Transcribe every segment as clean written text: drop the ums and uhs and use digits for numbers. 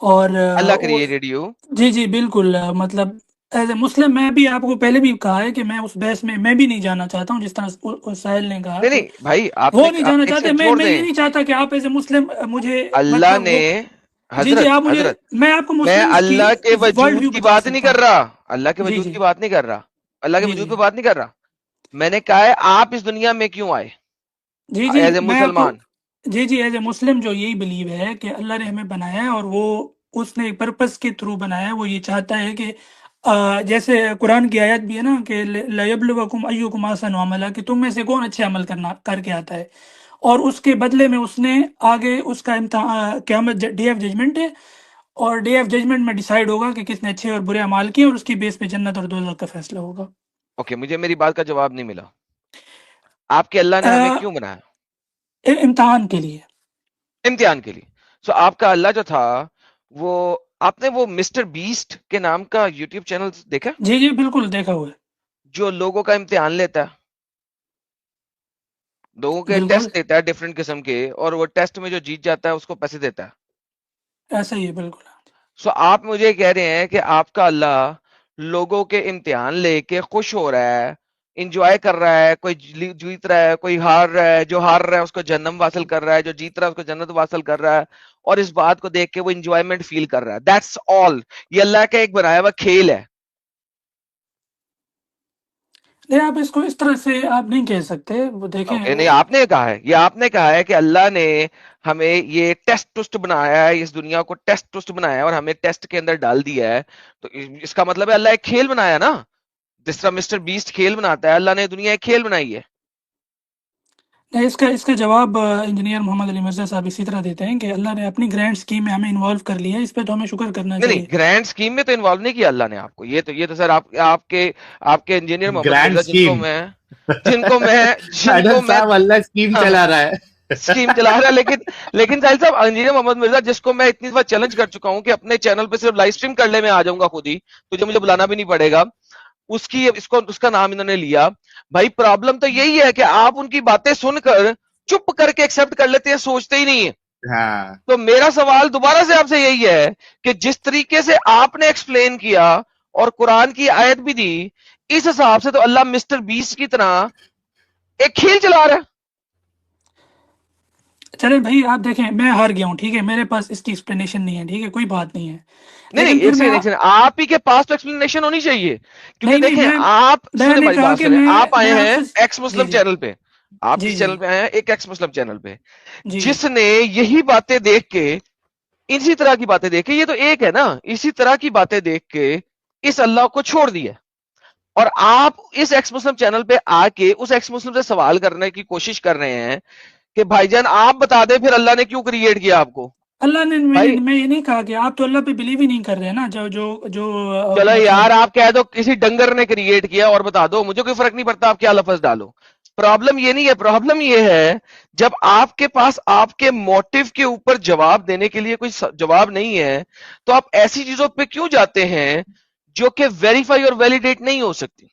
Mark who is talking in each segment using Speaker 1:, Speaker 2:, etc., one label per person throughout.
Speaker 1: اور
Speaker 2: Allah created you.
Speaker 1: جی جی بالکل مطلب ایز اے مسلم میں بھی آپ کو پہلے بھی کہا ہے کہ میں اس بحث میں بھی نہیں جانا چاہتا ہوں، جس طرح ساحل نے کہا
Speaker 2: نہیں
Speaker 1: کہ
Speaker 2: نہیں بھائی، آپ
Speaker 1: وہ
Speaker 2: نے
Speaker 1: نہیں جانا
Speaker 2: ایک
Speaker 1: چاہتے.
Speaker 2: سیکنڈ
Speaker 1: میں
Speaker 2: چھوڑ
Speaker 1: یہ
Speaker 2: دیں.
Speaker 1: نہیں چاہتا کہ آپ ایز اے مسلم مجھے
Speaker 2: اللہ
Speaker 1: مطلب
Speaker 2: نے
Speaker 1: وہ جی
Speaker 2: حضرت
Speaker 1: آپ مجھے،
Speaker 2: حضرت
Speaker 1: میں آپ کو
Speaker 2: میں
Speaker 1: مسلمس کی
Speaker 2: اللہ کے
Speaker 1: ورلڈ
Speaker 2: وجود
Speaker 1: ویو
Speaker 2: کی
Speaker 1: بتا
Speaker 2: بات نہیں
Speaker 1: سکتا
Speaker 2: کر
Speaker 1: ہوں.
Speaker 2: رہا، اللہ کے
Speaker 1: جی
Speaker 2: وجود
Speaker 1: جی
Speaker 2: کی بات نہیں کر رہا، اللہ کے
Speaker 1: جی
Speaker 2: وجود
Speaker 1: جی
Speaker 2: پہ بات نہیں کر رہا. میں نے کہا ہے آپ اس دنیا میں کیوں آئے
Speaker 1: جی جی
Speaker 2: ایز اے
Speaker 1: میں آپ کو
Speaker 2: مسلمان.
Speaker 1: جی جی ایز اے مسلم جو یہی بلیو ہے کہ اللہ نے ہمیں بنایا ہے اور وہ اس نے پرپس کے تھرو بنایا ہے. وہ یہ چاہتا ہے کہ جیسے قرآن کی آیت بھی ہے نا کہ لَيَبْلُوَكُمْ أَيُّكُمْ أَحْسَنُ عَمَلًا، کہ تم میں سے کون اچھے عمل کر کے آتا ہے، اور اس کے بدلے میں اس نے آگے اس کا امتحان قیامت ڈے آف ججمنٹ ہے، اور ڈے آف ججمنٹ میں ڈیسائیڈ ہوگا کہ کس نے اچھے اور برے اعمال کیے، اور اس کی بیس پہ جنت اور دوزخ کا فیصلہ ہوگا.
Speaker 2: اوکے، مجھے میری بات کا جواب نہیں ملا. آپ کے اللہ نے ہمیں کیوں بنایا؟
Speaker 1: امتحان کے لیے.
Speaker 2: امتحان کے لیے. سو آپ کا اللہ جو تھا وہ، آپ نے وہ مسٹر بیسٹ کے نام کا یوٹیوب چینل دیکھا
Speaker 1: جی جی بالکل دیکھا ہوا ہے.
Speaker 2: جو لوگوں کا امتحان لیتا ہے، لوگوں کے
Speaker 1: بالکل
Speaker 2: ٹیسٹ لیتا ہے ڈفرینٹ قسم کے، اور وہ ٹیسٹ میں جو جیت جاتا ہے اس کو پیسے دیتا ہے.
Speaker 1: ایسا ہی ہے بالکل.
Speaker 2: سو آپ مجھے کہہ رہے ہیں کہ آپ کا اللہ لوگوں کے امتحان لے کے خوش ہو رہا ہے، انجوائے کر رہا ہے، کوئی جیت رہا ہے، کوئی ہار رہا ہے، جو ہار رہا ہے اس کو جہنم واصل کر رہا ہے، جو جیت رہا ہے اس کو جنت واصل کر رہا ہے، اور اس بات کو دیکھ کے وہ انجوائمنٹ فیل کر رہا ہے. That's all. یہ اللہ کا ایک بنایا ہوا کھیل ہے.
Speaker 1: نہیں آپ اس کو اس طرح سے آپ نہیں کہہ سکتے. وہ دیکھیں
Speaker 2: اوکے، نہیں آپ نے کہا ہے، یہ آپ نے کہا ہے کہ اللہ نے ہمیں یہ ٹیسٹ ٹسٹ بنایا ہے، اس دنیا کو ٹیسٹ ٹسٹ بنایا ہے اور ہمیں ٹیسٹ کے اندر ڈال دیا ہے. تو اس کا مطلب ہے اللہ ایک کھیل بنایا نا، جس طرح مسٹر بیسٹ کھیل بناتا ہے، اللہ نے دنیا ایک کھیل بنائی ہے.
Speaker 1: نہیں، اس کا جواب انجینئر محمد علی مرزا صاحب اسی طرح دیتے ہیں کہ اللہ نے اپنی گرینڈ اسکیم میں ہمیں انوالو کر لیا ہے، اس پہ تو ہمیں شکر کرنا
Speaker 2: نہیں
Speaker 1: چاہیے.
Speaker 2: نہیں، گرینڈ اسکیم میں تو انوالو نہیں کیا اللہ نے آپ کو. یہ تو سر آپ کے انجینئر محمد
Speaker 3: گرینڈ
Speaker 2: مرزا
Speaker 3: اسکیم
Speaker 2: جن کو
Speaker 3: ایڈم
Speaker 2: میں
Speaker 3: صاحب اللہ اسکیم
Speaker 2: ہاں
Speaker 3: چلا رہا ہے.
Speaker 2: اسکیم چلا رہا ہے. لیکن ساحل صاحب، انجینئر محمد مرزا جس کو میں اتنی بار چیلنج کر چکا ہوں کہ اپنے چینل پہ صرف لائیو اسٹریم کر لے، میں آ جاؤں گا خود ہی، تجھے مجھے بلانا بھی نہیں پڑے گا. اس کا نام انہوں نے لیا. بھائی پرابلم تو یہی ہے کہ آپ ان کی باتیں سن کر چپ کر کے ایکسپٹ کر لیتے ہیں، سوچتے ہی نہیں ہیں.
Speaker 3: ہاں
Speaker 2: تو میرا سوال دوبارہ سے آپ سے یہی ہے کہ جس طریقے سے آپ نے ایکسپلین کیا اور قرآن کی آیت بھی دی، اس حساب سے تو اللہ مسٹر بیس کی طرح ایک کھیل چلا رہا ہے.
Speaker 1: چلے بھائی آپ دیکھیں میں ہار گیا ہوں، ٹھیک ہے، میرے پاس اس کی ایکسپلینیشن نہیں ہے، ٹھیک ہے، کوئی بات نہیں ہے.
Speaker 2: نہیں
Speaker 1: لیکن
Speaker 2: نہیں،
Speaker 1: پھر
Speaker 2: ایک سیکنڈ، آپ ہی کے پاس تو ایکسپلینیشن ہونی چاہیے. کیونکہ
Speaker 1: نہیں
Speaker 2: دیکھیں، آپ
Speaker 1: میں
Speaker 2: سنیں
Speaker 1: نے
Speaker 2: ہماری
Speaker 1: کہا
Speaker 2: بات
Speaker 1: کہ
Speaker 2: سنیں، آپ
Speaker 1: میں
Speaker 2: آئے
Speaker 1: آپ
Speaker 2: ہیں
Speaker 1: سے
Speaker 2: ایکس
Speaker 1: جی
Speaker 2: مسلم
Speaker 1: جی
Speaker 2: چینل پہ. آپ
Speaker 1: جی
Speaker 2: کس
Speaker 1: جی
Speaker 2: چینل پہ آئے ہیں؟ ایک ایکس مسلم چینل پہ.
Speaker 1: جی
Speaker 2: جس نے یہی باتیں دیکھ کے، اسی طرح کی باتیں دیکھ کے، یہ تو ایک ہے نا، اسی طرح کی باتیں دیکھ کے اس اللہ کو چھوڑ دیا. اور آپ اس ایکس مسلم چینل پہ آ کے اس ایکس مسلم سے سوال کرنے کی کوشش کر رہے ہیں کہ بھائی جان آپ بتا دیں پھر اللہ نے کیوں کریٹ کیا آپ کو.
Speaker 1: اللہ نے
Speaker 2: بھائی
Speaker 1: میں یہ نہیں کہا کہ آپ تو اللہ پہ بلیو ہی نہیں کر رہے نا. جو
Speaker 2: چلو
Speaker 1: مطلب
Speaker 2: یار، آپ کہہ دو کسی ڈنگر نے کریٹ کیا اور بتا دو، مجھے کوئی فرق نہیں پڑتا آپ کیا لفظ ڈالو. پرابلم یہ نہیں ہے. پرابلم یہ ہے جب آپ کے پاس آپ کے موٹیو کے اوپر جواب دینے کے لیے کوئی جواب نہیں ہے، تو آپ ایسی چیزوں پہ کیوں جاتے ہیں جو کہ ویریفائی اور ویلیڈیٹ نہیں ہو سکتی.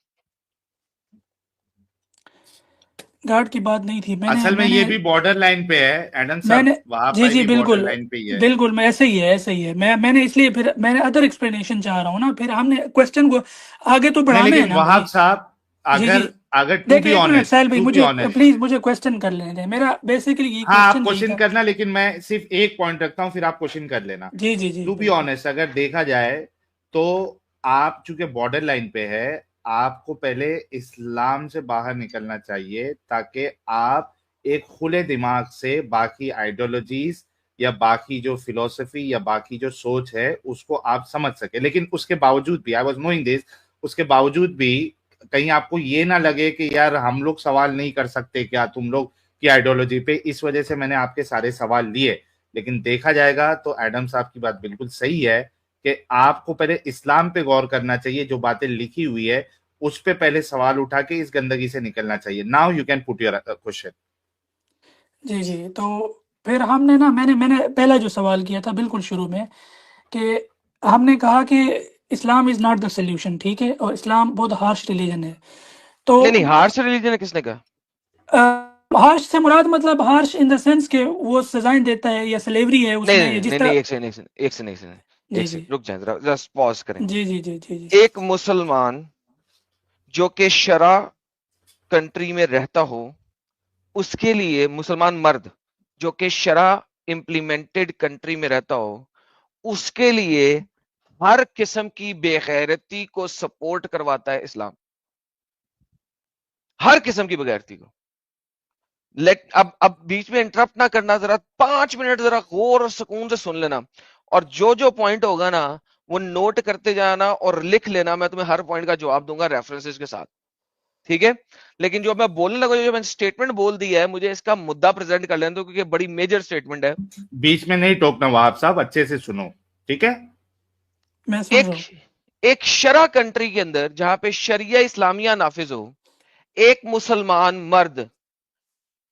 Speaker 1: گارڈ کی بات نہیں تھی.
Speaker 3: اصل میں یہ بھی بارڈر لائن پہ ہے ایڈم
Speaker 1: میں
Speaker 3: صاحب،
Speaker 1: نے
Speaker 3: وہاں
Speaker 1: جی
Speaker 3: پہ
Speaker 1: جی
Speaker 3: بھی بارڈر
Speaker 1: بالکل
Speaker 3: لائن پہ ہی ہے.
Speaker 1: بالکل میں ایسے ہی ہے. میں نے اس لیے پھر میں نے ادر ایکسپلینیشن چاہ رہا ہوں نا. پھر ہم نے کوشچن کو آگے تو
Speaker 3: نہیں
Speaker 1: بڑھانا ہے
Speaker 3: لیکن
Speaker 1: نا بھائی.
Speaker 3: وہاب صاحب
Speaker 1: جی جی
Speaker 3: اگر ٹو
Speaker 1: دیکھیں
Speaker 3: بی
Speaker 1: ایک منٹ سہیل
Speaker 3: آنےسٹ
Speaker 1: بھائی،
Speaker 3: ٹو بی
Speaker 1: مجھے
Speaker 3: آنےسٹ
Speaker 1: پلیز مجھے کوشچن کر لینے دیں. میرا بیسیکلی یہ
Speaker 3: ہاں آپ
Speaker 1: کوشچن یہی
Speaker 3: کوشچن
Speaker 1: تھا.
Speaker 3: کرنا، لیکن میں صرف ایک پوائنٹ رکھتا ہوں، پھر آپ کوشچن کر لینا.
Speaker 1: جی جی جی
Speaker 3: ٹو بی
Speaker 1: بالکل.
Speaker 3: آنےسٹ اگر دیکھا جائے تو آپ چونکہ بارڈر لائن پہ ہے، آپ کو پہلے اسلام سے باہر نکلنا چاہیے تاکہ آپ ایک کھلے دماغ سے باقی آئیڈیالوجیز یا باقی جو فلسفی یا باقی جو سوچ ہے اس کو آپ سمجھ سکے. لیکن اس کے باوجود بھی آئی واز نوئنگ دس، اس کے باوجود بھی کہیں آپ کو یہ نہ لگے کہ یار ہم لوگ سوال نہیں کر سکتے کیا تم لوگ کی آئیڈیالوجی پہ، اس وجہ سے میں نے آپ کے سارے سوال لیے. لیکن دیکھا جائے گا تو ایڈم صاحب کی بات بالکل صحیح ہے کہ آپ کو پہلے اسلام پہ غور کرنا چاہیے، جو باتیں لکھی ہوئی ہے اس پہ پہلے سوال اٹھا کے اس گندگی سے نکلنا چاہیے. Now you can put your question.
Speaker 1: جی جی تو پھر ہم نے نا میں نے پہلا جو سوال کیا تھا بالکل شروع میں کہ ہم نے کہا کہ Islam is not the solution, ٹھیک ہے، اور اسلام بہت ہارش ریلیجن ہے. تو
Speaker 2: نہیں نہیں، ہارش ریلیجن کس نے کہا؟
Speaker 1: ہارش سے مراد مطلب ہارش ان دا سینس کہ وہ سزائیں دیتا ہے یا سلیوری ہے اس میں یا جس طرح؟
Speaker 2: ایک سے نہیں
Speaker 1: جی جی
Speaker 2: رک جائیں ذرا پاز کریں.
Speaker 1: جی جی جی جی جی
Speaker 2: ایک مسلمان جو کہ شرع کنٹری میں رہتا ہو اس کے لیے، مسلمان مرد جو کہ شرع امپلیمنٹڈ کنٹری میں رہتا ہو اس کے لیے ہر قسم کی بے غیرتی کو سپورٹ کرواتا ہے اسلام، ہر قسم کی بغیرتی کو. اب بیچ میں انٹرپٹ نہ کرنا، ذرا 5 منٹ ذرا غور اور سکون سے سن لینا، اور جو پوائنٹ ہوگا نا وہ نوٹ کرتے جانا اور لکھ لینا. میں تمہیں ہر پوائنٹ کا جواب دوں گا ریفرنسز کے ساتھ، ٹھیک ہے؟ لیکن جو میں بولنے لگا، جو میں نے اسٹیٹمنٹ بول دی ہے، مجھے اس کا مدعا پریزنٹ کر لینے دو کیونکہ بڑی میجر اسٹیٹمنٹ ہے.
Speaker 3: بیچ میں نہیں ٹوکنا وہاب صاحب، اچھے سے سنو، ٹھیک ہے؟
Speaker 1: میں سن رہا ہوں.
Speaker 2: ایک شرع کنٹری کے اندر جہاں پہ شریعہ اسلامیہ نافذ ہو، ایک مسلمان مرد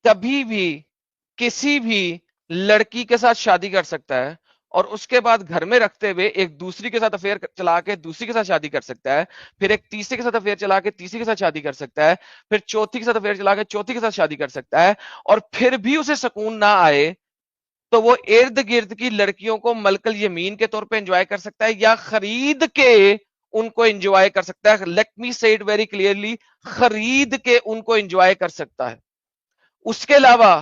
Speaker 2: کبھی بھی کسی بھی لڑکی کے ساتھ شادی کر سکتا ہے اور اس کے بعد گھر میں رکھتے ہوئے ایک دوسری کے ساتھ افیئر چلا کے دوسری کے ساتھ شادی کر سکتا ہے، پھر ایک تیسرے کے ساتھ افیئر چلا کے تیسری کے ساتھ شادی کر سکتا ہے، پھر چوتھی کے ساتھ افیئر چلا کے چوتھی کے ساتھ شادی کر سکتا ہے، اور پھر بھی اسے سکون نہ آئے تو وہ ارد گرد کی لڑکیوں کو ملک الیمین کے طور پہ انجوائے کر سکتا ہے یا خرید کے ان کو انجوائے کر سکتا ہے. لیٹ می سے اٹ ویری کلیئرلی، خرید کے ان کو انجوائے کر سکتا ہے. اس کے علاوہ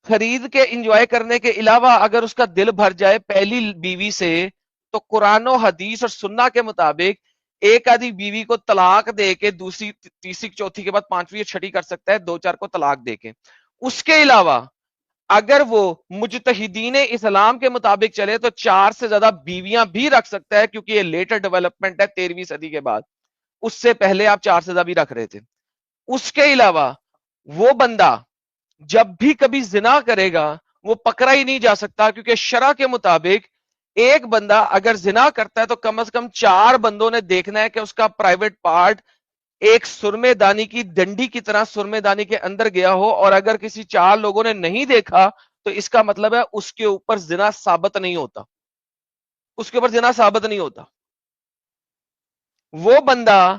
Speaker 2: خرید کے انجوائے کرنے کے علاوہ اگر اس کا دل بھر جائے پہلی بیوی سے تو قرآن و حدیث اور سنہ کے مطابق ایک آدھی بیوی کو طلاق دے کے دوسری تیسری چوتھی کے بعد پانچویں یا چھٹی کر سکتا ہے، 2-4 کو طلاق دے کے. اس کے علاوہ اگر وہ مجتہدین اسلام کے مطابق چلے تو 4 سے زیادہ بیویاں بھی رکھ سکتا ہے، کیونکہ یہ لیٹر ڈیولپمنٹ ہے 13ویں صدی کے بعد. اس سے پہلے آپ 4 سے زیادہ بھی رکھ رہے تھے. اس کے علاوہ وہ بندہ جب بھی کبھی زنا کرے گا وہ پکڑا ہی نہیں جا سکتا، کیونکہ شرع کے مطابق ایک بندہ اگر زنا کرتا ہے تو کم از کم 4 بندوں نے دیکھنا ہے کہ اس کا پرائیویٹ پارٹ ایک سرمے دانی کی ڈنڈی کی طرح سرمے دانی کے اندر گیا ہو، اور اگر کسی 4 لوگوں نے نہیں دیکھا تو اس کا مطلب ہے اس کے اوپر زنا ثابت نہیں ہوتا، اس کے اوپر زنا ثابت نہیں ہوتا. وہ بندہ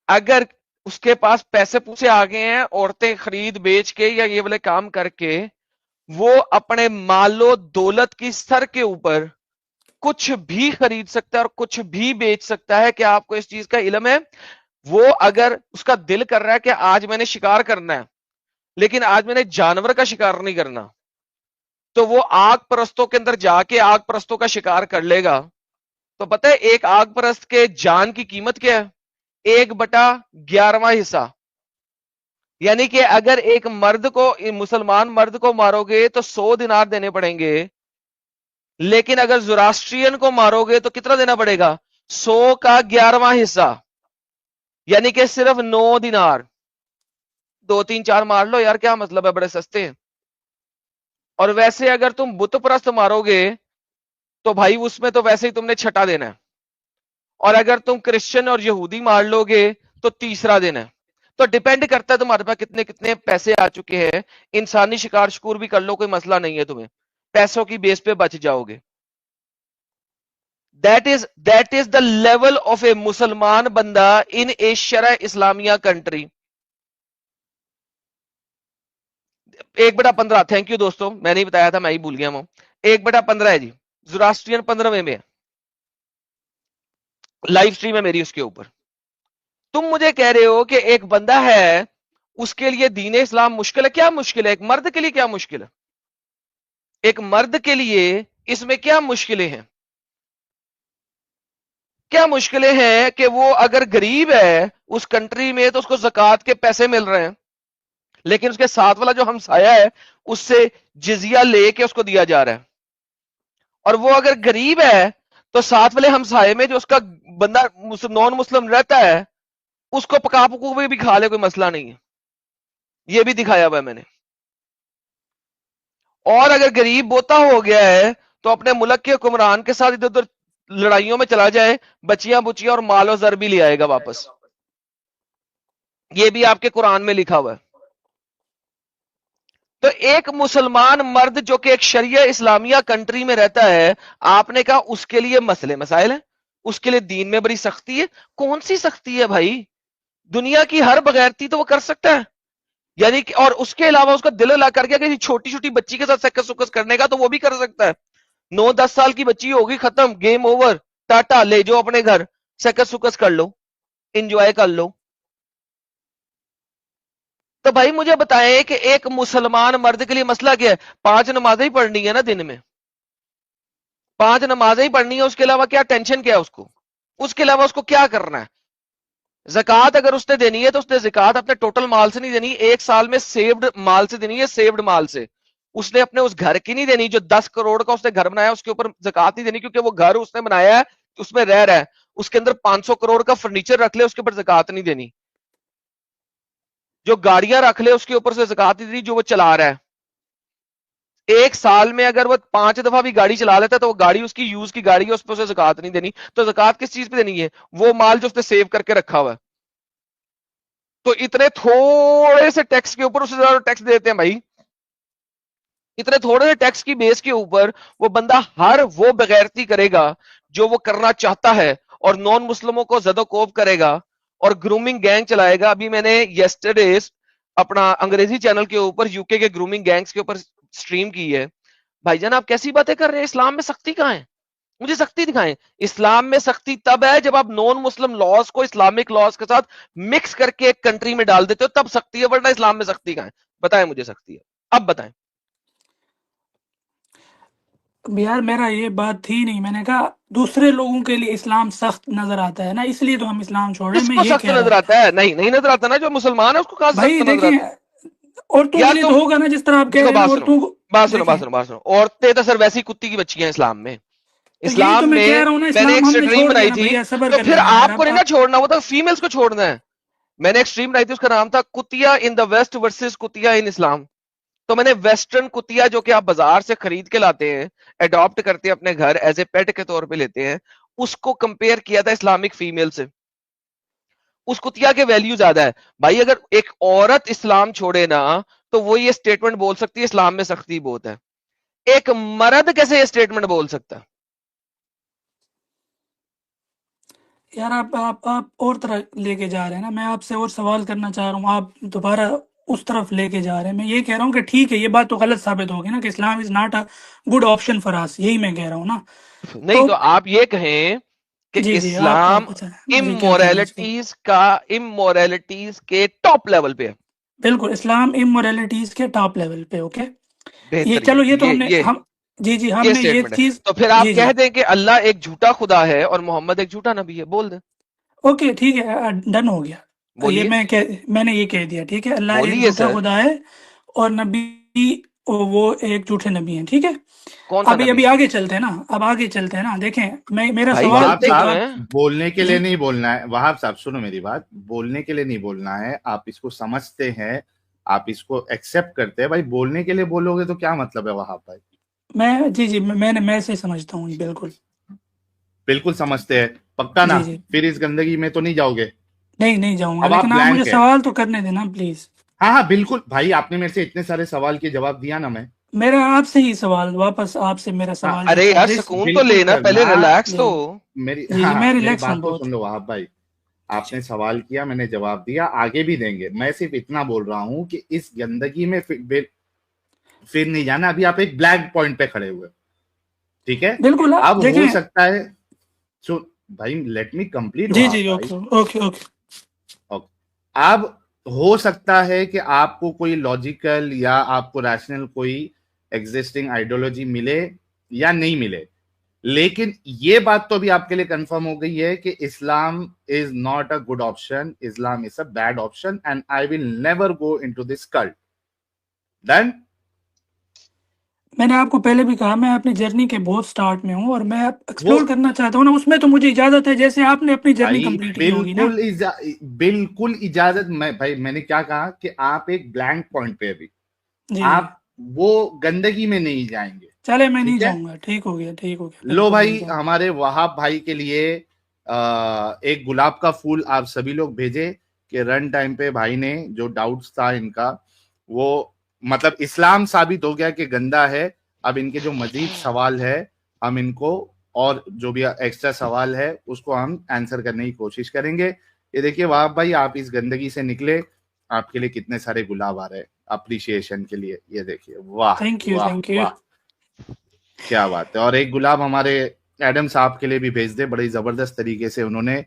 Speaker 2: اگر اس کے پاس پیسے پوسے آ گئے ہیں عورتیں خرید بیچ کے یا یہ والے کام کر کے، وہ اپنے مال و دولت کی سر کے اوپر کچھ بھی خرید سکتا ہے اور کچھ بھی بیچ سکتا ہے. کیا آپ کو اس چیز کا علم ہے؟ وہ اگر اس کا دل کر رہا ہے کہ آج میں نے شکار کرنا ہے لیکن آج میں نے جانور کا شکار نہیں کرنا، تو وہ آگ پرستوں کے اندر جا کے آگ پرستوں کا شکار کر لے گا. تو پتہ ہے ایک آگ پرست کے جان کی قیمت کیا ہے؟ 1/11واں حصہ. یعنی کہ اگر ایک مرد کو، مسلمان مرد کو مارو گے تو 100 دینار دینے پڑیں گے، لیکن اگر زوراسٹرین کو مارو گے تو کتنا دینا پڑے گا؟ 100 کا 11واں حصہ، یعنی کہ صرف 9 دینار. 2-3-4 مار لو یار، کیا مطلب ہے، بڑے سستے ہیں. اور ویسے اگر تم بت پرست مارو گے تو بھائی اس میں تو ویسے ہی تم نے چھٹا دینا ہے، اور اگر تم کرسچن اور یہودی مار لو گے تو تیسرا دینا ہے. تو ڈیپینڈ کرتا ہے تمہارے پاس کتنے پیسے آ چکے ہیں. انسانی شکار شکور بھی کر لو، کوئی مسئلہ نہیں ہے، تمہیں پیسوں کی بیس پہ بچ جاؤ گے. That is the level of a مسلمان بندہ in a شرع اسلامیہ کنٹری. 1/15. تھینک یو دوستوں، میں نہیں بتایا تھا، میں ہی بھول گیا ہوں. 1/15 ہے جی. زوراسٹرین 15ویں میں ہے، لائف سٹریم ہے میری اس کے اوپر. تم مجھے کہہ رہے ہو کہ ایک بندہ ہے اس کے لیے دین اسلام مشکل ہے. کیا مشکل ہے؟ ایک مرد کے لیے کیا مشکل ہے؟ ایک مرد کے لیے اس میں کیا مشکلیں ہیں؟ کیا مشکلیں ہیں کہ وہ اگر غریب ہے اس کنٹری میں تو اس کو زکوٰۃ کے پیسے مل رہے ہیں، لیکن اس کے ساتھ والا جو ہمسایہ ہے اس سے جزیہ لے کے اس کو دیا جا رہا ہے. اور وہ اگر غریب ہے تو ساتھ والے ہمسائے میں جو اس کا بندہ نان مسلم رہتا ہے اس کو پکا پکو بھی کھا لے، کوئی مسئلہ نہیں ہے. یہ بھی دکھایا ہوا ہے میں نے. اور اگر غریب بوتا ہو گیا ہے تو اپنے ملک کے حکمران کے ساتھ ادھر ادھر لڑائیوں میں چلا جائے، بچیاں بچیاں اور مال و زر بھی لے آئے گا واپس. یہ بھی آپ کے قرآن میں لکھا ہوا ہے. تو ایک مسلمان مرد جو کہ ایک شریعہ اسلامیہ کنٹری میں رہتا ہے، آپ نے کہا اس کے لیے مسئلے مسائل ہیں، اس کے لیے دین میں بڑی سختی ہے. کون سی سختی ہے بھائی؟ دنیا کی ہر بغیرتی تو وہ کر سکتا ہے. یعنی کہ اور اس کے علاوہ اس کا دل لا کر کے کسی چھوٹی چھوٹی بچی کے ساتھ سکس سکس کرنے کا تو وہ بھی کر سکتا ہے. 9-10 سال کی بچی ہوگی, ختم, گیم اوور, ٹاٹا, لے جو اپنے گھر, سکس سکس کر لو, انجوائے کر لو. تو بھائی مجھے بتائیں کہ ایک مسلمان مرد کے لیے مسئلہ کیا ہے؟ 5 نمازیں ہی پڑھنی ہے نا دن میں, 5 نمازیں ہی پڑھنی ہے, اس کے علاوہ کیا ٹینشن کیا ہے اس کو؟ اس کے علاوہ اس کو کیا کرنا ہے؟ زکات اگر اس نے دینی ہے تو اس نے زکات اپنے ٹوٹل مال سے نہیں دینی, 1 سال میں سیوڈ مال سے دینی ہے, سیوڈ مال سے. اس نے اپنے اس گھر کی نہیں دینی, جو 10 کروڑ کا اس نے گھر بنایا اس کے اوپر زکات نہیں دینی, کیونکہ وہ گھر اس نے بنایا ہے, اس میں رہ رہا ہے, اس کے اندر 500 کروڑ کا فرنیچر رکھ لے, اس کے اوپر زکات نہیں دینی. جو گاڑیاں رکھ لے اس کے اوپر سے زکات نہیں دینی, جو وہ چلا رہا ہے. 1 سال میں اگر وہ 5 دفعہ بھی گاڑی چلا لیتا ہے تو وہ گاڑی اس کی یوز کی گاڑی ہے, اس پہ اسے زکات نہیں دینی. تو زکات کس چیز پہ دینی ہے؟ وہ مال جو اس نے سیو کر کے رکھا ہوا ہے. تو اتنے تھوڑے سے ٹیکس کے اوپر اسے زیادہ ٹیکس دیتے ہیں بھائی. اتنے تھوڑے سے ٹیکس کی بیس کے اوپر وہ بندہ ہر وہ بغیرتی کرے گا جو وہ کرنا چاہتا ہے, اور نان مسلموں کو زد و کوب کرے گا, اور گرومنگ گینگ چلائے گا. ابھی میں نے یسٹرڈیز اپنا انگریزی چینل کے اوپر یو کے گرومنگ گینگز کے اوپر سٹریم کی ہے. بھائی جان آپ کیسی باتیں کر رہے ہیں؟ اسلام میں سختی کہاں ہے؟ مجھے سختی دکھائیں. اسلام میں سختی تب ہے جب آپ نان مسلم لاز کو اسلامک لاز کے ساتھ مکس کر کے ایک کنٹری میں ڈال دیتے ہو, تب سختی ہے, ورنہ اسلام میں سختی کہاں ہے؟ بتائیں مجھے سختی ہے, اب بتائیں.
Speaker 1: یار میرا یہ بات تھی نہیں, میں نے کہا دوسرے لوگوں کے لیے اسلام سخت نظر آتا ہے نا, اس لیے تو ہم اسلام چھوڑے.
Speaker 2: کس
Speaker 1: میں
Speaker 2: کو
Speaker 1: یہ
Speaker 2: سخت
Speaker 1: کہہ رہا
Speaker 2: نظر
Speaker 1: ہوں
Speaker 2: آتا ہے؟ نہیں نہیں نظر آتا نا, جو مسلمان ہے اس کو کہاں سے
Speaker 1: بھائی.
Speaker 2: سخت نظر
Speaker 1: دیکھیں
Speaker 2: آتا ہے؟
Speaker 1: عورتوں کے
Speaker 2: یار
Speaker 1: لیے
Speaker 2: تم
Speaker 1: تو ہوگا نا جس طرح آپ کہہ
Speaker 2: دیکھو
Speaker 1: رہے ہیں
Speaker 2: بات سنو,
Speaker 1: عورتوں کو.
Speaker 2: بات سنو,
Speaker 1: دیکھیں
Speaker 2: بات سنو, بات سنو. عورتیں تو سر ویسی کتی کی بچی ہیں اسلام میں.
Speaker 1: تو یہی تو
Speaker 2: اسلام
Speaker 1: میں
Speaker 2: میں
Speaker 1: کہہ رہا ہوں نا,
Speaker 2: میں نے ایک
Speaker 1: اسلام ہم نے
Speaker 2: سٹریم
Speaker 1: چھوڑ دیا
Speaker 2: بنائی
Speaker 1: نا
Speaker 2: تھی,
Speaker 1: بھیا, صبر
Speaker 2: تو
Speaker 1: کر
Speaker 2: پھر
Speaker 1: لینا یار.
Speaker 2: آپ کو نہیں نا چھوڑنا, وہ تو فیمیلز کو چھوڑنا ہے. میں نے ایک سٹریم بنائی تھی, اس کا نام تھا کتیا ان دا ویسٹ ورسز کتیا ان اسلام. تو میں نے ویسٹرن کتیا جو کہ آپ بازار سے خرید کے لاتے ہیں, اڈاپٹ کرتے ہیں اپنے گھر ایز اے پیٹ کے طور پہ لیتے ہیں, اس کو کمپیئر کیا تھا اسلامک فیمیل سے. اس کتیا کے ویلیو زیادہ ہے. بھائی اگر ایک عورت اسلام چھوڑے نا تو وہ یہ سٹیٹمنٹ بول سکتی ہے اسلام میں سختی بہت ہے. ایک مرد کیسے یہ سٹیٹمنٹ بول سکتا ہے؟
Speaker 1: یار آپ اور طرح لے کے جا رہے ہیں نا. میں آپ سے اور سوال کرنا چاہ رہا ہوں, آپ دوبارہ اس طرف لے کے جا رہے ہیں. میں یہ کہہ رہا ہوں کہ ٹھیک ہے, یہ بات تو غلط ثابت ہوگی نا کہ Islam is not a good option for us, یہی میں کہہ رہا ہوں نا.
Speaker 2: نہیں تو آپ یہ کہیں کہ
Speaker 1: جی جی آپ
Speaker 2: اسلام
Speaker 1: بتائیں مجھے کیا کہنا چاہیے.
Speaker 2: امورالٹیز کے ٹاپ لیول پہ ہے.
Speaker 1: بالکل, اسلام امورالٹیز کے ٹاپ لیول پہ. اوکے, یہ
Speaker 2: بہترین,
Speaker 1: چلو یہ تو
Speaker 2: یہ
Speaker 1: ہم جی جی ہم
Speaker 2: یہ
Speaker 1: نے یہ
Speaker 2: سٹیٹمنٹ ہے.
Speaker 1: چیز.
Speaker 2: تو پھر
Speaker 1: جی
Speaker 2: آپ
Speaker 1: جی
Speaker 2: کہہ دیں کہ اللہ ایک جھوٹا خدا ہے اور محمد ایک جھوٹا نبی ہے, بول دیں.
Speaker 1: اوکے ٹھیک ہے, ڈن ہو گیا. یہ
Speaker 2: بولیے,
Speaker 1: میں نے یہ کہہ دیا, ٹھیک ہے, اللہ ایک
Speaker 2: بولیے
Speaker 1: جھوٹا
Speaker 2: سر.
Speaker 1: خدا ہے اور نبی وہ ایک جھوٹے نبی ہیں. ٹھیک ہے,
Speaker 2: کون سا نبی؟
Speaker 1: ابھی آگے چلتے ہیں نا, اب آگے چلتے ہیں نا. دیکھیں میرا
Speaker 2: بھائی
Speaker 1: سوال
Speaker 3: وہاب
Speaker 2: چلتے
Speaker 1: ایک
Speaker 2: کیوں
Speaker 3: صاحب
Speaker 2: ہیں؟
Speaker 3: بولنے کے لیے
Speaker 1: جی
Speaker 3: نہیں بولنا ہے. وہاب صاحب سنو میری بات, بولنے کے لیے نہیں بولنا ہے. آپ اس کو سمجھتے ہیں, آپ اس کو ایکسپٹ کرتے ہیں. بھائی بولنے کے لیے بولو گے تو کیا مطلب ہے وہاب بھائی؟
Speaker 1: جی میں ایسے سمجھتا ہوں. بالکل
Speaker 3: بالکل سمجھتے ہیں, پکا نا؟
Speaker 1: جی جی
Speaker 3: پھر اس گندگی میں تو نہیں جاؤ گے.
Speaker 1: نہیں جاؤں گا,
Speaker 3: اب آپ
Speaker 1: لیکن آپ مجھے
Speaker 3: بلینک ہے.
Speaker 1: سوال تو کرنے دینا پلیز.
Speaker 3: ہاں بالکل بھائی, آپ نے میرے سے اتنے سارے سوال کے جواب دیا نا. میں
Speaker 1: میرا آپ سے ہی سوال, واپس آپ سے میرا
Speaker 3: ہاں
Speaker 1: سوال جو
Speaker 2: ارے
Speaker 1: تھا
Speaker 2: یار
Speaker 1: جس.
Speaker 2: سکون تو
Speaker 3: بالکل
Speaker 2: لینا, پہلے
Speaker 3: کرنا.
Speaker 2: ریلیکس
Speaker 1: جی
Speaker 2: تو.
Speaker 3: میری
Speaker 1: جی میں
Speaker 3: میری
Speaker 1: ریلیکس ہوں
Speaker 3: بات تو
Speaker 1: بہت.
Speaker 3: سن لو وہاب بھائی. آپ نے سوال کیا, میں نے جواب دیا, آگے بھی دیں گے. میں صرف اتنا بول رہا ہوں کہ اس گندگی میں پھر نہیں جانا. ابھی آپ ایک بلیک پوائنٹ پہ کھڑے ہوئے, ٹھیک ہے.
Speaker 1: بالکل
Speaker 3: اب
Speaker 1: دیکھیں.
Speaker 3: ہو سکتا ہے بھائی لیٹ می کمپلیٹ.
Speaker 1: جی
Speaker 3: وہاب
Speaker 1: جی
Speaker 3: بھائی
Speaker 1: اوکے.
Speaker 3: اب ہو سکتا ہے کہ آپ کو کوئی لاجیکل یا آپ کو ریشنل کوئی ایگزسٹنگ آئیڈیولوجی ملے یا نہیں ملے, لیکن یہ بات تو ابھی آپ کے لیے کنفرم ہو گئی ہے کہ Islam is not a good option, Islam is a bad option, and I will never go into this cult. Done.
Speaker 1: میں نے آپ کو پہلے بھی کہا, میں اپنی جرنی کے بہت سٹارٹ میں ہوں اور میں
Speaker 3: وہ
Speaker 1: ایکسپلور کرنا چاہتا ہوں نا. اس میں تو مجھے اجازت ہے, جیسے آپ نے اپنی جرنی
Speaker 3: بھائی
Speaker 1: کمپلیٹ کی ہوگی نا.
Speaker 3: بالکل اجازت. میں نے کیا کہا کہ آپ ایک بلینک پوائنٹ پہ, ابھی
Speaker 1: جی
Speaker 3: آپ وہ گندگی میں نہیں جائیں گے.
Speaker 1: چلے میں نہیں
Speaker 3: ٹھیک ہے,
Speaker 1: جاؤں گا. ٹھیک ہو گیا
Speaker 3: لو
Speaker 1: بالکل نہیں
Speaker 3: بھائی,
Speaker 1: جاؤں گا.
Speaker 3: ہمارے وہاب بھائی کے لیے ایک گلاب کا پھول آپ سبھی لوگ بھیجے کہ رن ٹائم پہ بھائی نے جو ڈاؤٹس تھا ان کا, وہ مطلب اسلام ثابت ہو گیا کہ گندا ہے. اب ان کے جو مزید سوال ہے ہم ان کو, اور جو بھی ایکسٹرا سوال ہے اس کو ہم آنسر کرنے کی کوشش کریں گے. یہ دیکھیے وہاب بھائی, آپ اس گندگی سے نکلے, آپ کے لیے کتنے سارے گلاب آ رہے ہیں اپریشیشن کے لیے. یہ دیکھیے, واہ
Speaker 1: تھینک یو
Speaker 3: واہ
Speaker 1: تھینک یو.
Speaker 3: واہ, کیا بات ہے. اور ایک گلاب ہمارے ایڈم صاحب کے لیے بھی بھیج دے. بڑی زبردست طریقے سے انہوں نے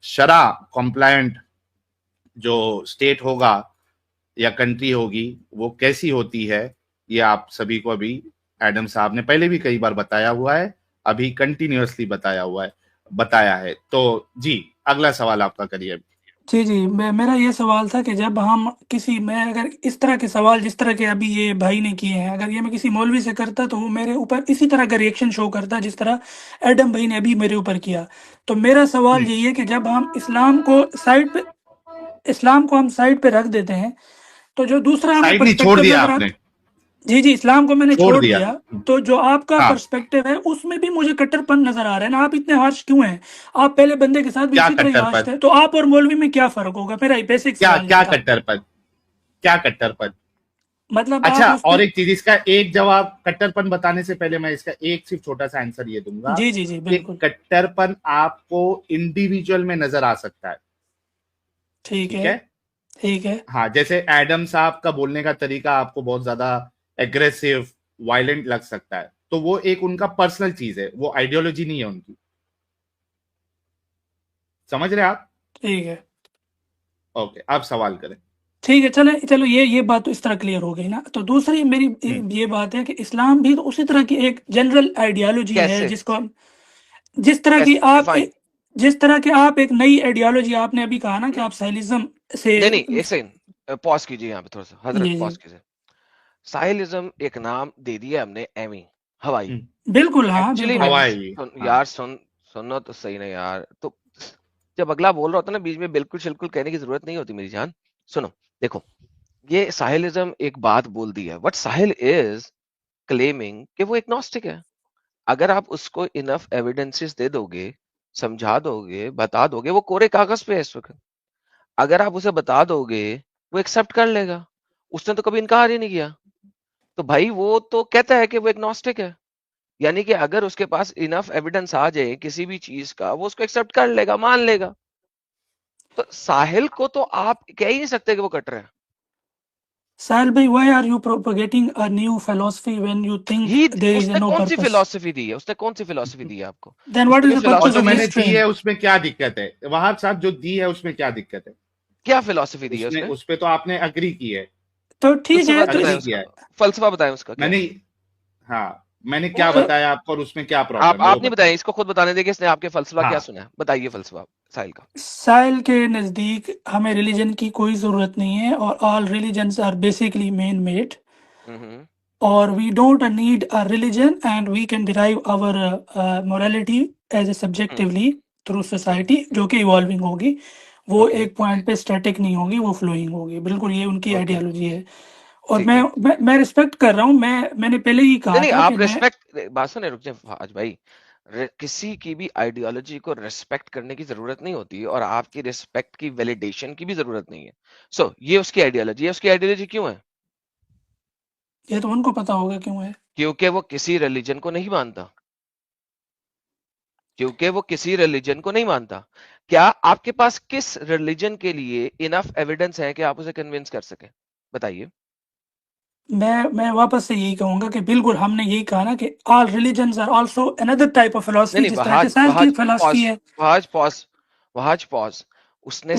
Speaker 3: شرع کمپلائنٹ جو اسٹیٹ ہوگا یا کنٹری ہوگی وہ کیسی ہوتی ہے, یہ آپ سبھی کو ابھی ایڈم صاحب نے پہلے بھی کئی بار بتایا ہوا ہے, ابھی کنٹینیوسلی بتایا ہے. تو جی اگلا سوال آپ کا کریے.
Speaker 1: جی جی, میرا یہ سوال تھا کہ جب ہم میں اگر اس طرح کے سوال جس طرح کے ابھی یہ بھائی نے کیے ہیں, اگر یہ میں کسی مولوی سے کرتا تو وہ میرے اوپر اسی طرح کا ریئیکشن شو کرتا جس طرح ایڈم بھائی نے ابھی میرے اوپر کیا. تو میرا سوال یہی ہے کہ جب ہم اسلام کو ہم سائڈ پہ رکھ دیتے ہیں تو جو دوسرا ہمیں
Speaker 3: سائڈ نہیں, چھوڑ
Speaker 1: پرسپیکٹو
Speaker 3: دیا
Speaker 1: نظر
Speaker 3: آپ نے,
Speaker 1: آتا, جی جی اسلام کو میں نے چھوڑ دیا, تو جو آپ کا
Speaker 3: ہاں.
Speaker 1: پرسپیکٹو ہے اس میں بھی مجھے کٹر پن نظر آ رہا ہے نا. آپ اتنے ہارش کیوں ہیں؟ آپ پہلے بندے کے ساتھ بھی
Speaker 3: کیا
Speaker 1: اسی طرح ہی
Speaker 3: کٹر
Speaker 1: ہارش
Speaker 3: پن,
Speaker 1: تھے, تو آپ اور مولوی میں کیا فرق ہوگا؟ میرا بیسک
Speaker 3: کیا
Speaker 1: سوال
Speaker 3: کیا
Speaker 1: یہ تھا.
Speaker 3: کٹر پن, کیا کٹر پن.
Speaker 1: مطلب
Speaker 3: اچھا,
Speaker 1: آپ اس
Speaker 3: اور
Speaker 1: پہ,
Speaker 3: ایک چیز, اس کا ایک جواب کٹر پن بتانے سے پہلے میں اس کا ایک صرف چھوٹا سا آنسر یہ دوں گا
Speaker 1: جی جی جی
Speaker 3: کہ
Speaker 1: بالکل
Speaker 3: کٹر پن آپ کو انڈیویجول میں نظر آ سکتا ہے.
Speaker 1: ٹھیک
Speaker 3: ٹھیک
Speaker 1: ہے
Speaker 3: ہے,
Speaker 1: ٹھیک ہے.
Speaker 3: ہاں, جیسے ایڈم صاحب کا بولنے کا طریقہ آپ کو بہت زیادہ ایگریسو وائلنٹ لگ سکتا ہے, تو وہ ایک ان کا پرسنل چیز ہے, وہ آئیڈیولوجی نہیں ہے ان کی. سمجھ رہے آپ؟
Speaker 1: ٹھیک ہے
Speaker 3: اوکے, آپ سوال کریں.
Speaker 1: ٹھیک ہے, چلو یہ بات تو اس طرح کلیئر ہو گئی نا. تو دوسری میری یہ بات ہے کہ اسلام بھی تو اسی طرح کی ایک جنرل آئیڈیالوجی ہے
Speaker 2: کیسے
Speaker 1: جس کو ہم جس طرح کی
Speaker 2: کیسے
Speaker 1: آپ
Speaker 2: ڈیفائن؟
Speaker 1: جس طرح کے آپ ایک نئی آئیڈیالوجی, آپ نے ابھی کہا نا کہ آپ سائلزم سے,
Speaker 2: نہیں ایک سیکنڈ پاز کیجیے یہاں پہ تھوڑا سا,
Speaker 1: جی
Speaker 2: حضرت
Speaker 1: جی
Speaker 2: پاز کیجیے. ساحلزم ایک نام دے دیا ہم نے, ایمی ہوائی.
Speaker 1: بالکل, ہاں
Speaker 2: ایکچولی
Speaker 1: بالکل.
Speaker 3: ہوائی,
Speaker 2: یار سنو تو صحیح نہیں یار. تو جب اگلا بول رہا ہوتا ہے نا بیچ میں بالکل شلکل کہنے کی ضرورت نہیں ہوتی میری جان. سنو دیکھو, یہ ساحلزم ایک بات بول دی ہے. وٹ ساحل از کلیمنگ کہ وہ ایگنوسٹک ہے. اگر آپ اس کو انف ایویڈنسز دے دو گے, سمجھا دو گے, بتا دو گے, وہ کورے کاغذ پہ ہے اس وقت. اگر آپ اسے بتا دو گے وہ ایکسپٹ کر لے گا. اس نے تو کبھی انکار ہی نہیں کیا. تو بھائی وہ تو کہتا ہے کہ وہ ایگنوسٹک ہے, یعنی کہ اگر اس کے پاس انف ایویڈنس آ جائے کسی بھی چیز کا, وہ اس کو ایکسپٹ کر لے گا, مان لے گا. تو ساحل کو تو آپ کہہ ہی نہیں سکتے کہ وہ کٹ رہے ہیں.
Speaker 1: ساحل بھائی, why are you propagating a new philosophy when you think there
Speaker 2: us
Speaker 1: is
Speaker 2: نے
Speaker 1: no
Speaker 2: کون سی
Speaker 1: purpose?
Speaker 2: فلسفی دی ہے, اس نے کون سی فلسفی دی ہے آپ کو؟
Speaker 1: Then
Speaker 2: اس
Speaker 1: what
Speaker 2: نے
Speaker 1: is
Speaker 2: کوئی
Speaker 1: the
Speaker 3: اور
Speaker 1: purpose
Speaker 3: جو
Speaker 1: of
Speaker 3: میں
Speaker 2: فلسفی
Speaker 3: نے
Speaker 1: history?
Speaker 3: دی ہے اس میں کیا دقت ہے وہاب صاحب, جو دی ہے اس میں کیا دقت ہے؟
Speaker 2: کیا فلسفی دی ہے اس نے؟
Speaker 3: اس پہ تو آپ نے اگری کی ہے,
Speaker 1: تو ٹھیک ہے,
Speaker 2: فلسفہ
Speaker 1: تو
Speaker 2: بتائیں
Speaker 3: اگری
Speaker 2: اس
Speaker 3: کیا
Speaker 2: کا,
Speaker 3: ہے.
Speaker 2: فلسفہ بتائیں اس کا
Speaker 3: میں
Speaker 2: کیا
Speaker 3: نے,
Speaker 2: ہے.
Speaker 3: ہاں, میں نے کیا
Speaker 1: تو
Speaker 3: بتایا آپ کو اور اس میں کیا
Speaker 2: آپ
Speaker 3: پرابلم ہے وہ
Speaker 2: نہیں
Speaker 3: بتائیں.
Speaker 2: بتائیں, اس کو خود بتانے دیں کہ اس نے آپ کے فلسفہ
Speaker 3: ہاں,
Speaker 2: کیا سنا ہے. بتائیے فلسفہ ساحل کا.
Speaker 1: ساحل کے نزدیک ہمیں ریلیجن کی کوئی ضرورت نہیں ہے, اور all religions are basically man made, اور we don't need a religion and we can derive our morality as a subjectively through society, جو کہ ایوالونگ ہوگی. وہ
Speaker 2: اوکے
Speaker 1: ایک پوائنٹ پہ اسٹیٹک نہیں ہوگی, وہ فلوئنگ ہوگی. بالکل یہ ان کی
Speaker 2: اوکے
Speaker 1: آئیڈیالوجی ہے, اور
Speaker 2: ٹھیک ہے.
Speaker 1: میں ریسپیکٹ کر رہا ہوں. میں نے پہلے ہی کہا
Speaker 2: نہیں
Speaker 1: تھا
Speaker 2: آپ
Speaker 1: کہ میں,
Speaker 2: ریسپیکٹ, بات سنیں, رک جائیں فہد بھائی. کسی کی بھی آئیڈیالوجی کو ریسپیکٹ کرنے کی ضرورت نہیں ہوتی, اور آپ کی ریسپیکٹ کی ویلیڈیشن کی بھی ضرورت نہیں ہے. سو یہ اس کی آئیڈیالوجی ہے. اس کی آئیڈیالوجی کیوں ہے؟
Speaker 1: یہ تو ان کو پتا ہوگا کیوں ہے.
Speaker 2: کیونکہ وہ کسی ریلیجن کو نہیں مانتا. کیونکہ وہ کسی ریلیجن کو نہیں مانتا. کیا آپ کے پاس کس ریلیجن کے لیے انف ایویڈنس ہے کہ آپ اسے کنونس کر سکیں؟ بتائیے.
Speaker 1: میں واپس سے یہی کہوں گا کہ بالکل ہم نے یہی کہا نا کہ آل ریلیجنز آر آلسو اندر ٹائپ آف
Speaker 2: نہیں
Speaker 1: فلاسفی,
Speaker 2: نہیں
Speaker 1: جس طرح کہ سائل کی فلاسفی ہے.
Speaker 2: پاز اس نے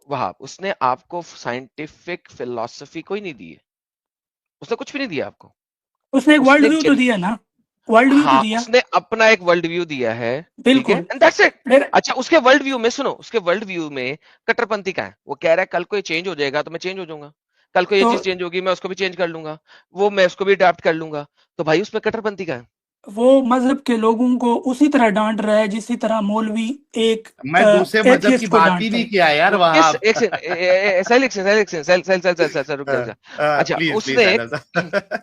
Speaker 1: وہاب
Speaker 2: اس نے آپ کو سائنٹیفک فلسفی کوئی نہیں دی ہے. اس نے کچھ بھی نہیں دیا آپ کو.
Speaker 1: اس نے ایک
Speaker 2: اس
Speaker 1: ورلڈ
Speaker 2: نے
Speaker 1: ویو تو دیا نا, ورلڈ ویو تو
Speaker 2: ہاں,
Speaker 1: دیا.
Speaker 2: اس نے اپنا ایک ورلڈ ویو دیا ہے. ٹھیک ہے,
Speaker 1: بالکل.
Speaker 2: and that's it.
Speaker 1: میرا
Speaker 2: اچھا, اس کے ورلڈ ویو میں سنو, اس کے ورلڈ ویو میں کٹر پنتھی کا ہے. وہ کہہ رہا ہے کل کو یہ چینج ہو جائے گا تو میں چینج ہو جاؤں گا, کل کو یہ
Speaker 1: تو
Speaker 2: چیز چینج ہوگی میں اس کو بھی چینج کر لوں گا, وہ میں اس کو بھی اڈاپٹ کر لوں گا. تو بھائی اس میں کٹر پنتھی کا ہے.
Speaker 1: وہ مذہب کے لوگوں کو اسی طرح ڈانٹ رہا ہے جسی طرح مولوی ایک
Speaker 3: میں دوسرے مذہب کی
Speaker 1: ایتھیسٹ کو
Speaker 3: بات ہی
Speaker 1: ڈانٹتا
Speaker 3: نہیں
Speaker 1: ہے.
Speaker 3: کیا یار
Speaker 2: وہ کس
Speaker 3: وہاب.
Speaker 2: ایک سیکنڈ رک جا. اچھا
Speaker 3: پلیز
Speaker 2: اس
Speaker 3: پلیز
Speaker 2: نے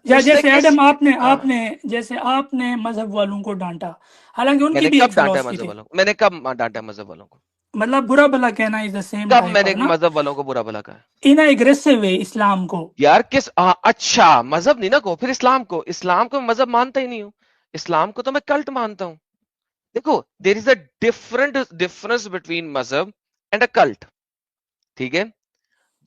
Speaker 1: یا
Speaker 2: اس نے
Speaker 1: جیسے
Speaker 2: کس,
Speaker 1: ایڈم جیسے آپ نے مذہب والوں کو ڈانٹا, حالانکہ ان
Speaker 2: میں
Speaker 1: کی
Speaker 2: نے
Speaker 1: بھی ایک
Speaker 2: کب ڈانٹا
Speaker 1: فلسفی
Speaker 2: مذہب
Speaker 1: تھی.
Speaker 2: والوں کو, میں نے کب ڈانٹا مذہب والوں کو,
Speaker 1: مطلب برا بھلا کہنا از دا سیم
Speaker 2: کب میں
Speaker 1: ٹائپ
Speaker 2: نے
Speaker 1: آف نا,
Speaker 2: مذہب والوں کو برا بھلا کہا ہے؟
Speaker 1: ان ایگریسو وے اسلام کو.
Speaker 2: یار کس, اچھا مذہب نہیں نا کو, پھر اسلام کو میں مذہب مانتا ہی نہیں ہوں. اسلام کو تو میں کلٹ مانتا ہوں. دیکھو دیر از اے ڈفرنس بٹوین مذہب اینڈ اے کلٹ. ٹھیک ہے,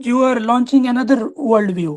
Speaker 1: you are launching another world view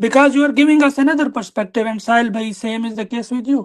Speaker 1: because you are giving us another perspective, and Sahil bhai, same is the case with you.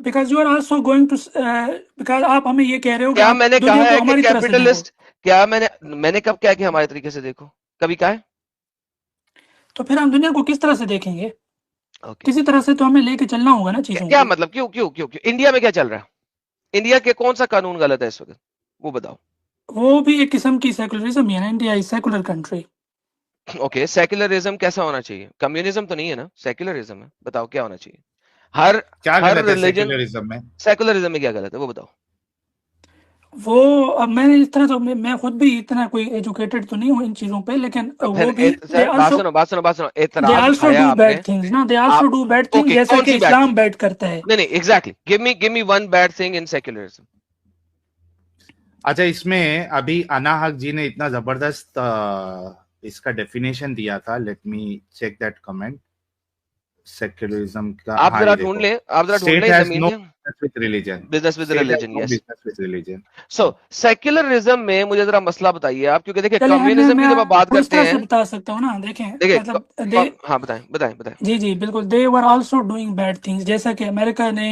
Speaker 1: because you are also going to because آپ ہمیں یہ کہہ رہے ہو کہ
Speaker 2: کیا
Speaker 1: آپ
Speaker 2: میں نے
Speaker 1: دنیا
Speaker 2: کہا
Speaker 1: کو
Speaker 2: ہے کہ
Speaker 1: ہماری طرح سے دیکھو.
Speaker 2: کیپٹلسٹ، کیا میں نے کب کہا کہ ہمارے طریقے سے دیکھو؟ کبھی کہا ہے؟
Speaker 1: تو پھر ہم دنیا کو کس طرح سے دیکھیں گے؟
Speaker 2: اوکے،
Speaker 1: کسی طرح سے تو ہمیں لے کے چلنا ہوگا نا چیزوں
Speaker 2: کیا
Speaker 1: کو.
Speaker 2: مطلب کیوں انڈیا میں کیا چل رہا ہے؟ انڈیا کے کون سا قانون غلط ہے اس وقت؟ وہ بتاؤ.
Speaker 1: وہ بھی ایک قسم کی سیکولرزم ہی ہے نا. India is secular country.
Speaker 2: Okay, secularism کیسا ہونا چاہیے؟ کمیونزم تو نہیں ہے نا، سیکولرزم ہے. بتاؤ کیا ہونا چاہیے؟ ہر
Speaker 3: کیا
Speaker 2: ہر
Speaker 3: غلط ہے
Speaker 2: ریلیجن،
Speaker 3: سیکولرزم میں؟
Speaker 2: سیکولرزم میں کیا غلط ہے وہ بتاؤ.
Speaker 1: وہ اب میں نے اس طرح تو میں خود بھی اتنا کوئی ایجوکیٹڈ تو نہیں ہوں ان چیزوں پہ، لیکن
Speaker 2: تو
Speaker 1: وہ
Speaker 2: پھر
Speaker 1: بھی
Speaker 2: بات سنو بات سنو بات سنو،
Speaker 1: they
Speaker 2: اعتراض
Speaker 1: also
Speaker 2: اٹھایا
Speaker 1: do
Speaker 2: آپ نے.
Speaker 1: bad things نا. they also do bad things
Speaker 2: okay,
Speaker 1: جیسا
Speaker 2: کون
Speaker 1: کہ
Speaker 2: سی بیڈ
Speaker 1: اسلام
Speaker 2: تھنگ؟
Speaker 1: بیڈ کرتا ہے.
Speaker 2: نہیں exactly, give me one bad thing in secularism.
Speaker 3: اچھا، اس میں ابھی انا حق جی نے اتنا زبردست اس کا ڈیفینیشن دیا تھا. Let me check that comment. Secularism کا،
Speaker 2: آپ
Speaker 3: ہاں
Speaker 2: ذرا
Speaker 3: یہ
Speaker 2: ڈھونڈ
Speaker 3: دیکھو،
Speaker 2: لیں، آپ ذرا ڈھونڈ
Speaker 3: اسٹیٹ
Speaker 2: لیں
Speaker 3: ہیز
Speaker 2: زمین
Speaker 3: نو
Speaker 2: میں.
Speaker 3: Business with religion.
Speaker 2: Business with
Speaker 3: state has
Speaker 2: religion,
Speaker 3: no
Speaker 2: yes.
Speaker 3: Business with religion.
Speaker 2: So secularism میں مجھے ذرا مسئلہ بتائیے آپ، کیونکہ دیکھیں
Speaker 1: چلے
Speaker 2: کمیونزم کی جب آپ بات
Speaker 1: آپ اس
Speaker 2: کرتے
Speaker 1: طرح
Speaker 2: ہیں،
Speaker 1: سے بتا سکتا ہوں نا. دیکھیں
Speaker 2: دیکھیں
Speaker 1: مطلب
Speaker 2: ہاں بتائیں.
Speaker 1: جی بالکل. they were also doing bad things جیسا کہ امریکہ نے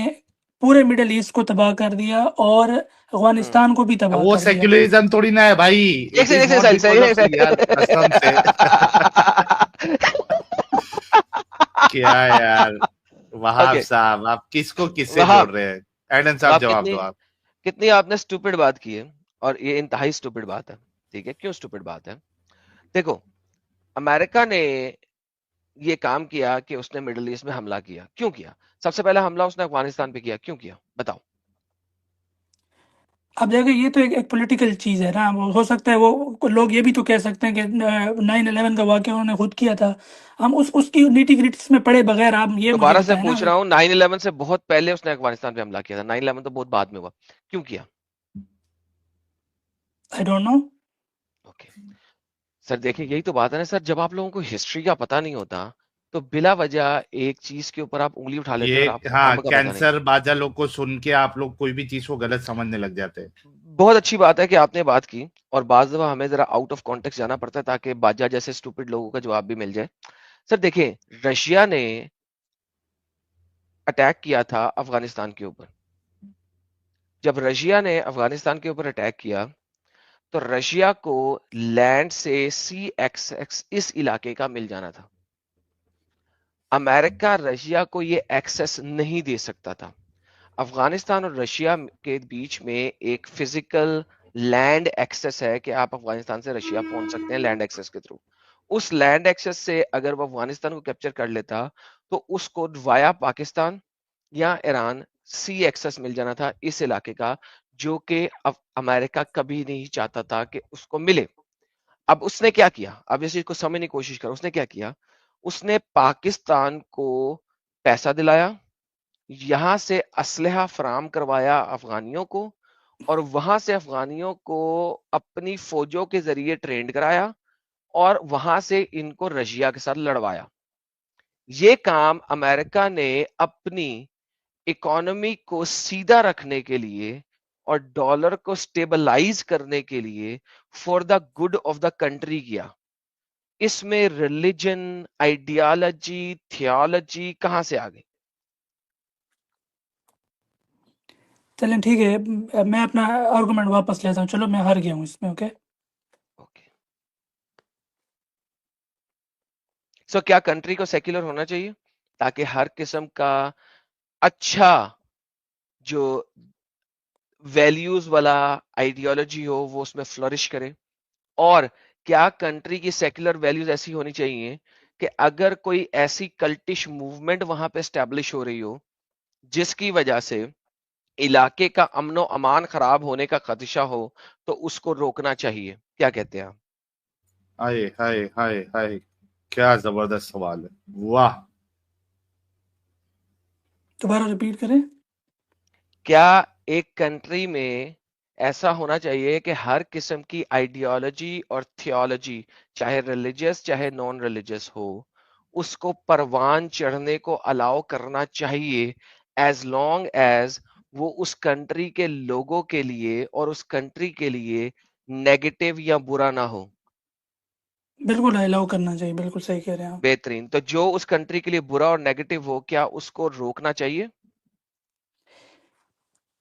Speaker 1: پورے مڈل ایسٹ کو تباہ کر دیا اور افغانستان کو بھی تباہ
Speaker 3: وہ
Speaker 1: کر دیا.
Speaker 3: سیکولرزم تھوڑی نہ ہے بھائی.
Speaker 2: ایک
Speaker 3: it is not
Speaker 2: second
Speaker 3: because of یار قسم سے. کیا یار وہاب
Speaker 2: اوکے
Speaker 3: صاحب، آپ کس کو کس سے
Speaker 2: وہاں
Speaker 3: جوڑ رہے ہیں؟ ایڈن صاحب جواب دو آپ.
Speaker 2: کتنی آپ نے سٹوپڈ بات کی ہے، اور یہ انتہائی سٹوپڈ بات ہے. ٹھیک ہے، کیوں سٹوپڈ بات ہے؟ دیکھو، امریکہ نے یہ کام کیا کہ اس نے مڈل ایسٹ میں حملہ کیا. کیوں کیا؟ سب سے پہلا حملہ اس نے افغانستان پہ کیا. کیوں کیا بتاؤ؟
Speaker 1: اب دیکھیں یہ تو ایک پولیٹیکل چیز ہے نا. وہ ہو سکتا ہے وہ لوگ یہ بھی تو کہہ سکتے ہیں کہ 9/11 کا واقعہ انہوں نے خود کیا تھا. ہم اس کی نیٹی گریٹس میں پڑے بغیر آپ یہ مجھے
Speaker 2: دوبارہ سے
Speaker 1: بتائیں نا.
Speaker 2: پوچھ رہا ہوں، 9/11 سے بہت پہلے اس نے افغانستان پہ حملہ کیا تھا. 9/11 تو بہت بعد میں ہوا. کیوں کیا؟
Speaker 1: I don't know.
Speaker 2: Okay sir, دیکھیں یہی تو بات ہے نا سر، جب آپ لوگوں کو ہسٹری کا پتہ نہیں ہوتا تو بلا وجہ ایک چیز کے اوپر آپ انگلی اٹھا لیتے ہیں
Speaker 3: یہ
Speaker 2: اور آپ کو
Speaker 3: ہاں
Speaker 2: امب کا پتہ نہیں.
Speaker 3: کینسر باجا لوگ کو سن کے آپ لوگ کوئی بھی چیز کو غلط سمجھنے لگ جاتے ہیں.
Speaker 2: بہت اچھی بات ہے کہ آپ نے بات کی، اور بعض دفعہ ہمیں ذرا آؤٹ آف کانٹیکس جانا پڑتا ہے تاکہ باجا جیسے اسٹوپڈ لوگوں کا جواب بھی مل جائے. سر دیکھیں، رشیا نے اٹیک کیا تھا افغانستان کے اوپر. جب رشیا نے افغانستان کے اوپر اٹیک کیا تو رشیا کو لینڈ سے سی ایکسس اس علاقے کا مل جانا تھا. امریکہ رشیا کو یہ ایکسس نہیں دے سکتا تھا. افغانستان اور رشیا کے بیچ میں ایک فزیکل لینڈ ایکسس ہے کہ آپ افغانستان سے رشیا پہنچ سکتے ہیں لینڈ ایکسس کے تھرو. اس لینڈ ایکسس سے اگر وہ افغانستان کو کیپچر کر لیتا تو اس کو وایا پاکستان یا ایران سی ایکسس مل جانا تھا اس علاقے کا، جو کہ امریکہ کبھی نہیں چاہتا تھا کہ اس کو ملے. اب اس نے کیا کیا؟ اب اس چیز کو سمجھنے کی کوشش کرو. اس نے کیا کیا؟ اس نے پاکستان کو پیسہ دلایا، یہاں سے اسلحہ فراہم کروایا افغانیوں کو، اور وہاں سے افغانیوں کو اپنی فوجوں کے ذریعے ٹرینڈ کرایا اور وہاں سے ان کو رشیا کے ساتھ لڑوایا. یہ کام امریکہ نے اپنی اکانومی کو سیدھا رکھنے کے لیے اور ڈالر کو سٹیبلائز کرنے کے لیے for the good of the country کیا. اس میں ریلیجن، آئیڈیالوجی، تھیولوجی کہاں سے آ گئی؟
Speaker 1: چلیں ٹھیک ہے، میں اپنا آرگومنٹ واپس لیتا ہوں. چلو میں ہار گیا ہوں اس میں. اوکے
Speaker 2: سو کیا کنٹری کو سیکولر ہونا چاہیے تاکہ ہر قسم کا اچھا جو ویلیوز والا آئیڈیالوجی ہو وہ اس میں فلورش کرے؟ اور کیا کنٹری کی سیکولر ویلیوز ایسی ہونی چاہیے کہ اگر کوئی ایسی کلٹش موومنٹ وہاں پہ اسٹیبلش ہو رہی ہو جس کی وجہ سے علاقے کا امن و امان خراب ہونے کا خدشہ ہو تو اس کو روکنا چاہیے؟ کیا کہتے ہیں آپ؟
Speaker 3: ہائے ہائے ہائے ہائے، کیا زبردست سوال ہے. واہ.
Speaker 1: دوبارہ ریپیٹ کریں.
Speaker 2: کیا ایک کنٹری میں ایسا ہونا چاہیے کہ ہر قسم کی آئیڈیالوجی اور تھیولوجی، چاہے ریلیجس چاہے نان ریلیجس ہو، اس کو پروان چڑھنے کو الاؤ کرنا چاہیے ایز لانگ ایز وہ اس کنٹری کے لوگوں کے لیے اور اس کنٹری کے لیے نیگیٹو یا برا نہ ہو؟
Speaker 1: بالکل الاؤ کرنا چاہیے. بالکل صحیح کہہ رہے ہیں آپ.
Speaker 2: بہترین. تو جو اس کنٹری کے لیے برا اور نیگیٹو ہو، کیا اس کو روکنا چاہیے؟